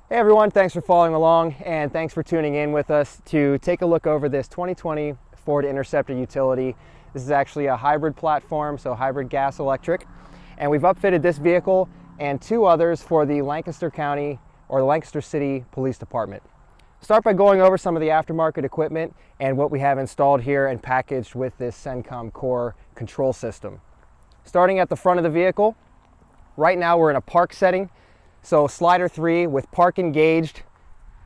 Hey everyone, thanks for following along and thanks for tuning in with us to take a look over this 2020 Ford Interceptor utility. This is actually a hybrid platform, so hybrid gas electric. And we've upfitted this vehicle and two others for the Lancaster County or the Lancaster City Police Department. Start by going over some of the aftermarket equipment and what we have installed here and packaged with this Whelen Core control system. Starting at the front of the vehicle, right now we're in a park setting. So slider 3 with park engaged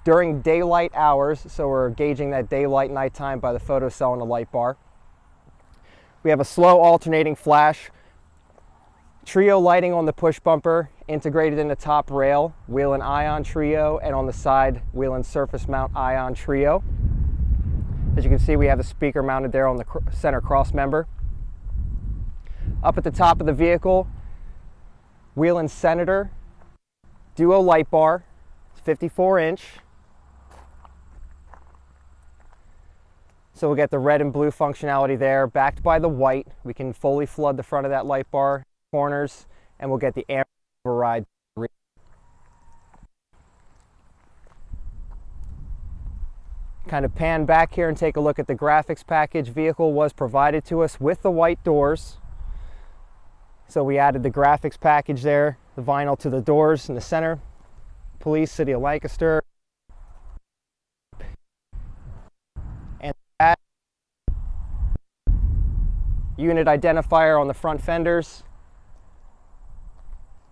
during daylight hours. So we're gauging that daylight nighttime by the photocell on the light bar. We have a slow alternating flash, trio lighting on the push bumper, integrated in the top rail, Whelen Ion trio, and on the side, Whelen surface mount Ion trio. As you can see, we have the speaker mounted there on the center cross member. Up at the top of the vehicle, Whelen Senator Duo light bar, 54-inch. So we'll get the red and blue functionality there, backed by the white. We can fully flood the front of that light bar, corners, and we'll get the amp override. Kind of pan back here and take a look at the graphics package. Vehicle was provided to us with the white doors. So we added the graphics package there, the vinyl to the doors in the center, Police, City of Lancaster, and that unit identifier on the front fenders.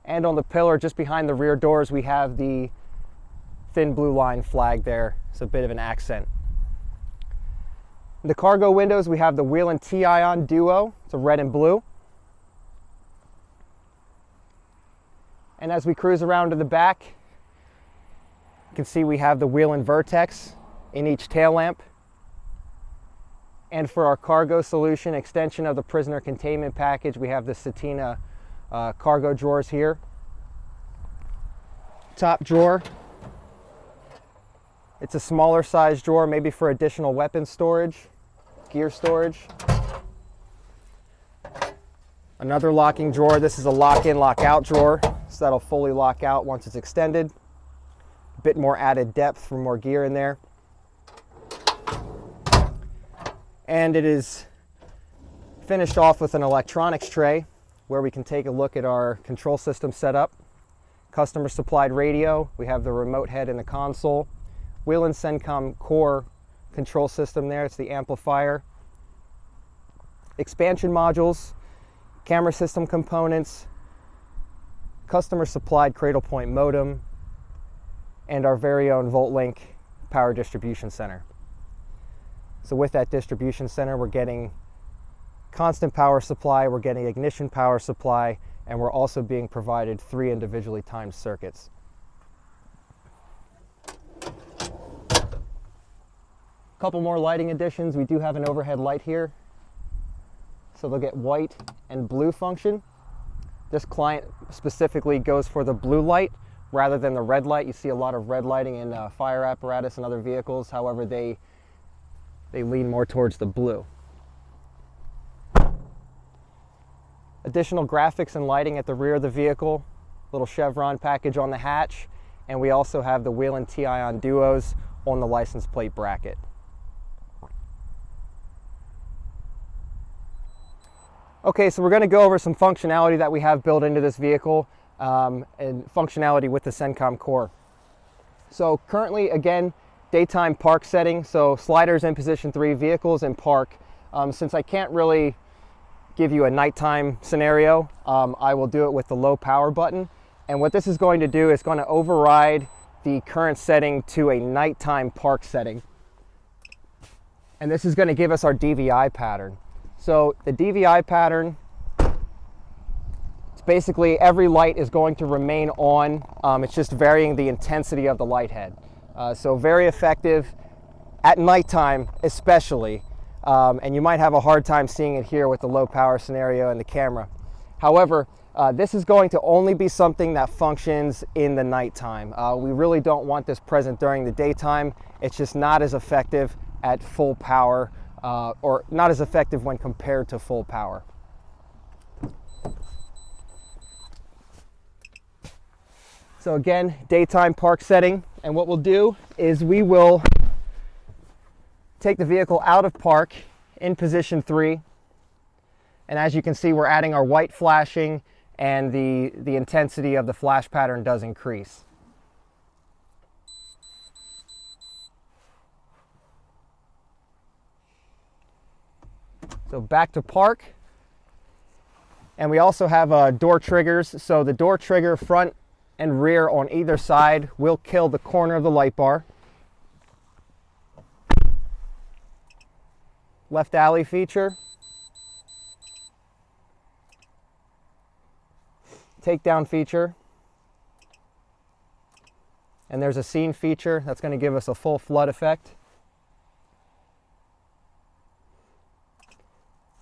And on the pillar just behind the rear doors, we have the thin blue line flag there. It's a bit of an accent. In the cargo windows, we have the Whelen T-Ion Duo. It's a red and blue. And as we cruise around to the back, you can see we have the Whelen Vertex in each tail lamp. And for our cargo solution extension of the prisoner containment package, we have the Setina cargo drawers here. Top drawer. It's a smaller size drawer, maybe for additional weapon storage, gear storage. Another locking drawer. This is a lock-in, lock-out drawer, so that'll fully lock out once it's extended. A bit more added depth for more gear in there. And it is finished off with an electronics tray where we can take a look at our control system setup. Customer supplied radio. We have the remote head in the console. Whelen Core control system there. It's the amplifier. Expansion modules. Camera system components, customer supplied cradle point modem, and our very own VoltLink power distribution center. So with that distribution center, we're getting constant power supply, we're getting ignition power supply, and we're also being provided 3 individually timed circuits. A couple more lighting additions. We do have an overhead light here. So they'll get white and blue function. This client specifically goes for the blue light rather than the red light. You see a lot of red lighting in fire apparatus and other vehicles. However, they lean more towards the blue. Additional graphics and lighting at the rear of the vehicle. Little chevron package on the hatch. And we also have the Whelen T-Ion Duos on the license plate bracket. Okay, so we're going to go over some functionality that we have built into this vehicle and functionality with the Whelen Core. So currently, again, daytime park setting, so sliders in position 3, vehicles in park. Since I can't really give you a nighttime scenario, I will do it with the low power button. And what this is going to do is going to override the current setting to a nighttime park setting. And this is going to give us our Dvi pattern. So the Dvi pattern, it's basically every light is going to remain on. It's just varying the intensity of the light head. So very effective at nighttime especially. And you might have a hard time seeing it here with the low power scenario and the camera. However, this is going to only be something that functions in the nighttime. We really don't want this present during the daytime. It's just not as effective at full power, or not as effective when compared to full power. So again, daytime park setting, and what we'll do is we will take the vehicle out of park in position 3, and as you can see, we're adding our white flashing, and the intensity of the flash pattern does increase. So back to park, and we also have door triggers. So the door trigger front and rear on either side will kill the corner of the light bar. Left alley feature. Takedown feature. And there's a scene feature that's going to give us a full flood effect.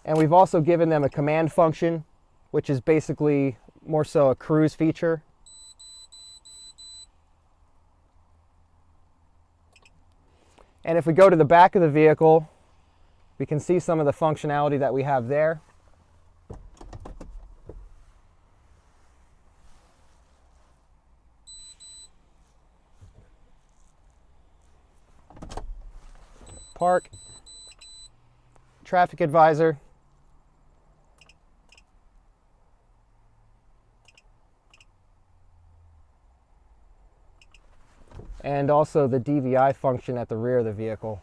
And we've also given them a command function, which is basically more so a cruise feature. And if we go to the back of the vehicle, we can see some of the functionality that we have there. Park, traffic advisor, and also the DVI function at the rear of the vehicle.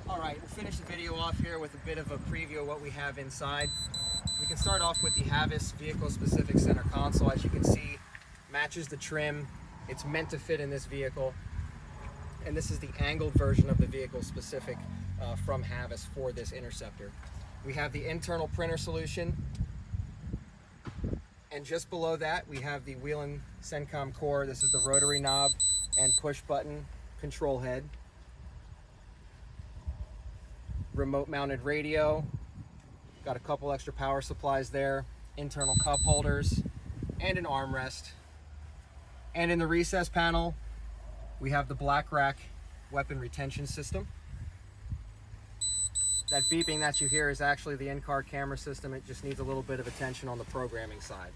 Alright, we'll finish the video off here with a bit of a preview of what we have inside. We can start off with the Havis vehicle specific center console. As you can see, matches the trim. It's meant to fit in this vehicle, and this is the angled version of the vehicle specific from Havis for this Interceptor. We have the internal printer solution, and just below that we have the Whelen Core. This is the rotary knob and push button control head. Remote mounted radio, got a couple extra power supplies there, internal cup holders, and an armrest. And in the recess panel, we have the black rack weapon retention system. That beeping that you hear is actually the in-car camera system. It just needs a little bit of attention on the programming side.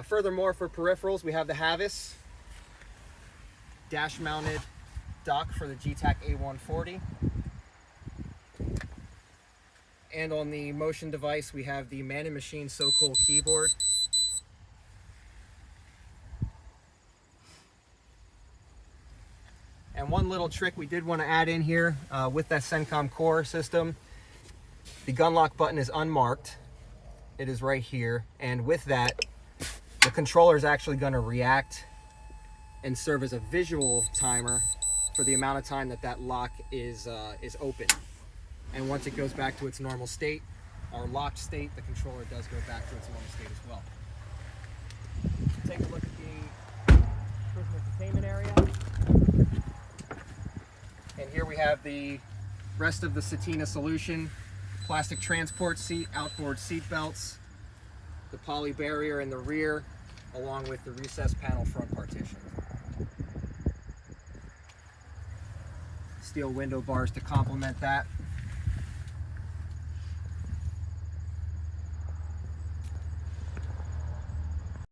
Furthermore, for peripherals, we have the Havis dash-mounted dock for the GTAC A140. And on the motion device, we have the Man and Machine So Cool keyboard. And one little trick we did want to add in here with that CENTCOM core system, the gun lock button is unmarked. It is right here, and with that, the controller is actually going to react and serve as a visual timer for the amount of time that that lock is open. And once it goes back to its normal state, our locked state, the controller does go back to its normal state as well. Take a look at the prison entertainment area. And here we have the rest of the Setina solution: plastic transport seat, outboard seat belts, the poly barrier in the rear, along with the recess panel front partition. Steel window bars to complement that.